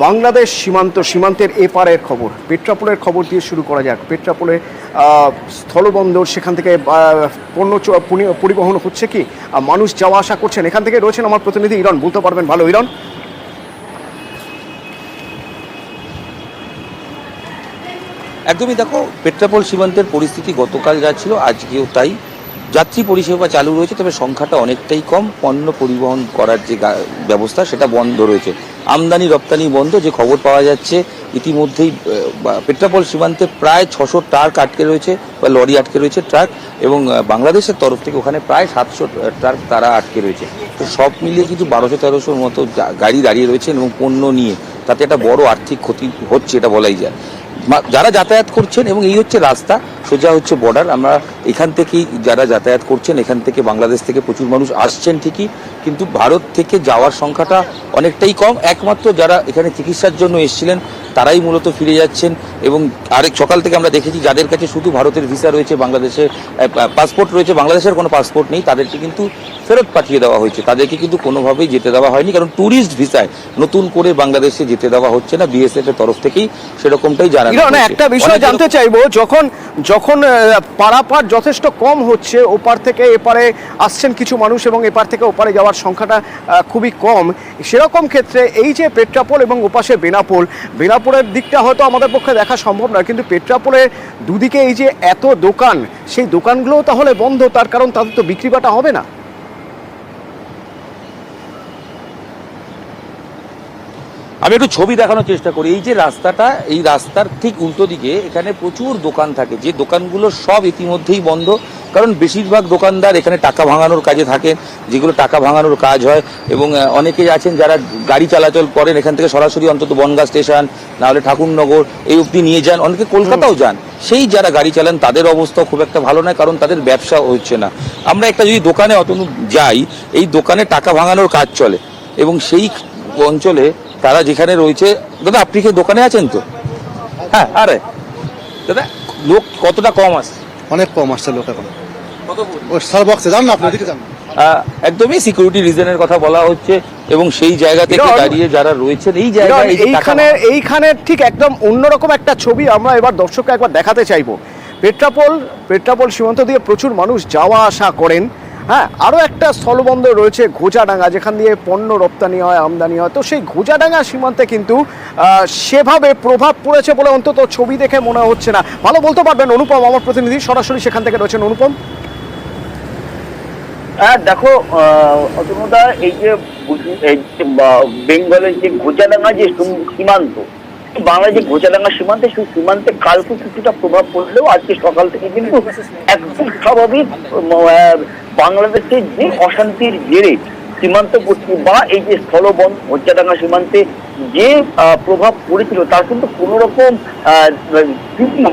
বাংলাদেশ সীমান্তের এপারের খবর, পেট্রাপোলের খবর দিয়ে শুরু করা যাক। পেট্রাপোলে স্থলবন্দর, সেখান থেকে পণ্য পরিবহন হচ্ছে কি, মানুষ যাওয়া আসা করছেন? এখান থেকে রয়েছেন আমার প্রতিনিধি ইরন, বলতে পারবেন ভালো ইরন। একদমই, দেখো পেট্রাপোল সীমান্তের পরিস্থিতি গতকাল যা ছিল আজকেও তাই। যাত্রী পরিষেবা চালু রয়েছে, তবে সংখ্যাটা অনেকটাই কম। পণ্য পরিবহন করার যে ব্যবস্থা সেটা বন্ধ রয়েছে, আমদানি রপ্তানি বন্ধ। যে খবর পাওয়া যাচ্ছে ইতিমধ্যেই পেট্রাপোল সীমান্তে প্রায় 600 ট্রাক আটকে রয়েছে বা লরি আটকে রয়েছে ট্রাক, এবং বাংলাদেশের তরফ থেকে ওখানে প্রায় 700 ট্রাক তারা আটকে রয়েছে। তো সব মিলিয়ে কিন্তু 1200-1300 মতো গাড়ি দাঁড়িয়ে রয়েছে এবং পণ্য নিয়ে, তাতে একটা বড় আর্থিক ক্ষতি হচ্ছে, এটা বলাই যায়। যারা যাতায়াত করছেন, এবং এই হচ্ছে রাস্তা, সোজা হচ্ছে বর্ডার। আমরা এখান থেকেই যারা যাতায়াত করছেন, এখান থেকে বাংলাদেশ থেকে প্রচুর মানুষ আসছেন ঠিকই, কিন্তু ভারত থেকে যাওয়ার সংখ্যাটা অনেকটাই কম। একমাত্র যারা এখানে চিকিৎসার জন্য এসেছিলেন তারাই মূলত ফিরে যাচ্ছেন, এবং আরেক সকাল থেকে আমরা দেখেছি যাদের কাছে শুধু ভারতের ভিসা রয়েছে, বাংলাদেশের পাসপোর্ট রয়েছে, বাংলাদেশের কোনো পাসপোর্ট নেই, তাদেরকে কিন্তু ফেরত পাঠিয়ে দেওয়া হয়েছে। তাদেরকে কিন্তু কোনোভাবেই যেতে দেওয়া হয়নি, কারণ ট্যুরিস্ট ভিসায় নতুন করে বাংলাদেশে যেতে দেওয়া হচ্ছে না। বিএসএফ এর তরফ থেকেই সেরকমটাই জানানো হয়েছে। একটা বিষয় জানতে চাইবো, যখন পারাপার যথেষ্ট কম হচ্ছে, ওপার থেকে এপারে আসছেন কিছু মানুষ এবং এপার থেকে ওপারে যাওয়ার সংখ্যাটা খুবই কম, সেরকম ক্ষেত্রে এই যে পেট্রাপোল এবং ওপাশে বেনাপোলের দিকটা হয়তো আমাদের পক্ষে দেখা সম্ভব নয়, কিন্তু পেট্রাপোলের দুদিকে এই যে এত দোকান, সেই দোকানগুলোও তাহলে বন্ধ, তার কারণ তাদের তো বিক্রি বাটা হবে না। আমি একটু ছবি দেখানোর চেষ্টা করি। এই যে রাস্তাটা, এই রাস্তার ঠিক উল্টো দিকে এখানে প্রচুর দোকান থাকে, যে দোকানগুলো সব ইতিমধ্যেই বন্ধ, কারণ বেশিরভাগ দোকানদার এখানে টাকা ভাঙানোর কাজে থাকেন, যেগুলো টাকা ভাঙানোর কাজ হয়। এবং অনেকেই আছেন যারা গাড়ি চলাচল করেন, এখান থেকে সরাসরি অন্তত বনগাঁ স্টেশন, নাহলে ঠাকুরনগর এই অবধি নিয়ে যান, অনেকে কলকাতাও যান। সেই যারা গাড়ি চালান তাদের অবস্থা খুব একটা ভালো নয়, কারণ তাদের ব্যবসা হচ্ছে না। আমরা একটা যদি দোকানে যাই, এই দোকানে টাকা ভাঙানোর কাজ চলে, এবং সেই অঞ্চলে তারা যেখানে রয়েছে, দাদা আপনি কি দোকানে আছেন তো? হ্যাঁ, আরে দাদা, লোক কতটা কম আসছে? অনেক কম আসছে লোক এখন। স্টারবাক্সে যান না, আপনি ওদিকে যান। একদমই সিকিউরিটি রিজনের কথা বলা হচ্ছে, এবং সেই জায়গা থেকে দাঁড়িয়ে যারা রয়েছেন এই জায়গায়, এইখানে ঠিক একদম অন্যরকম একটা ছবি আমরা এবার দর্শককে একবার দেখাতে চাইবো। পেট্রাপোল সীমান্ত দিয়ে প্রচুর মানুষ যাওয়া আসা করেন। হ্যাঁ, আরও একটা স্থলবন্দর রয়েছে ঘোচাডাঙ্গা, যেখান দিয়ে পণ্য রপ্তানি হয়, আমদানি হয়। তো সেই ঘোচাডাঙ্গা সীমান্তে কিন্তু সেভাবে প্রভাব পড়েছে বলে অন্তত ছবি দেখে মনে হচ্ছে না। ভালো বলতে পারবেন অনুপম, আমার প্রতিনিধি সরাসরি সেখান থেকে রয়েছেন। অনুপম। হ্যাঁ দেখো অতনুদা, এই যে বেঙ্গলের যে ঘোচাডাঙ্গা যে সীমান্ত, বাংলাদেশের ঘোচাডাঙ্গা সীমান্তে, সেই সীমান্তে কালকে কিছুটা প্রভাব পড়লেও আজকে সকাল থেকে কিন্তু একদম স্বাভাবিক বাংলাদেশের যে অশান্তির জেরে সীমান্তবর্তী বা এই যে স্থলবন্দর ঘোচাডাঙ্গা সীমান্তে যে প্রভাব পড়েছিল, তার কিন্তু কোনো রকম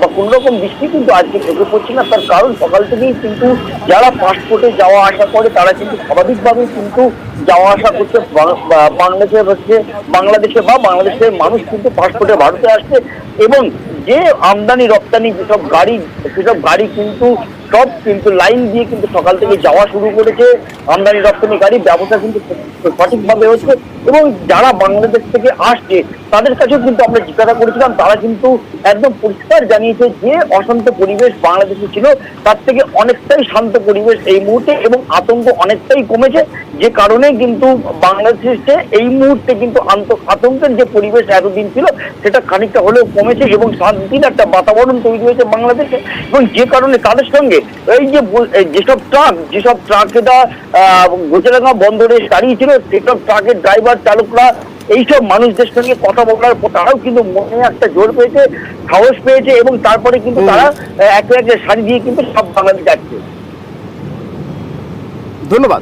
বা কোনো রকম বৃষ্টি কিন্তু আজকে চোখে পড়ছে না। তার কারণ সকাল থেকেই কিন্তু যারা পাসপোর্টে যাওয়া আসা করে তারা কিন্তু স্বাভাবিকভাবেই কিন্তু যাওয়া আসা করছে বাংলাদেশে বা বাংলাদেশের মানুষ কিন্তু পাসপোর্টে ভারতে আসছে, এবং যে আমদানি রপ্তানি যেসব গাড়ি, সেসব গাড়ি কিন্তু সব কিন্তু লাইন দিয়ে কিন্তু সকাল থেকে যাওয়া শুরু করেছে। আমদানি রপ্তানি গাড়ি ব্যবসা কিন্তু সঠিকভাবে হচ্ছে, এবং যারা বাংলাদেশ থেকে আসছে তাদের কাছেও কিন্তু আমরা জিজ্ঞাসা করেছিলাম, তারা কিন্তু একদম পরিষ্কার জানিয়েছে যে অশান্ত পরিবেশ বাংলাদেশে ছিল, তার থেকে অনেকটাই শান্ত পরিবেশ এই মুহূর্তে, এবং আতঙ্ক অনেকটাই কমেছে। যে কারণে কিন্তু বাংলাদেশে এই মুহূর্তে কিন্তু আতঙ্কের যে পরিবেশ এতদিন ছিল সেটা খানিকটা হলেও কমেছে, এবং শান্তির একটা বাতাবরণ তৈরি হয়েছে বাংলাদেশে। এবং যে কারণে তাদের সঙ্গে এই যে যেসব ট্রাক এটা ঘোচাডাঙ্গা বন্দরে দাঁড়িয়ে ছিল, সেসব ট্রাকের ড্রাইভার, চালকরা, এইসব মানুষদের সঙ্গে কথা বলার পর তারাও কিন্তু মনে একটা জোর পেয়েছে, সাহস পেয়েছে, এবং তারপরে কিন্তু তারা একে একে সারি দিয়ে কিন্তু সব বাঙালি যাচ্ছে। ধন্যবাদ।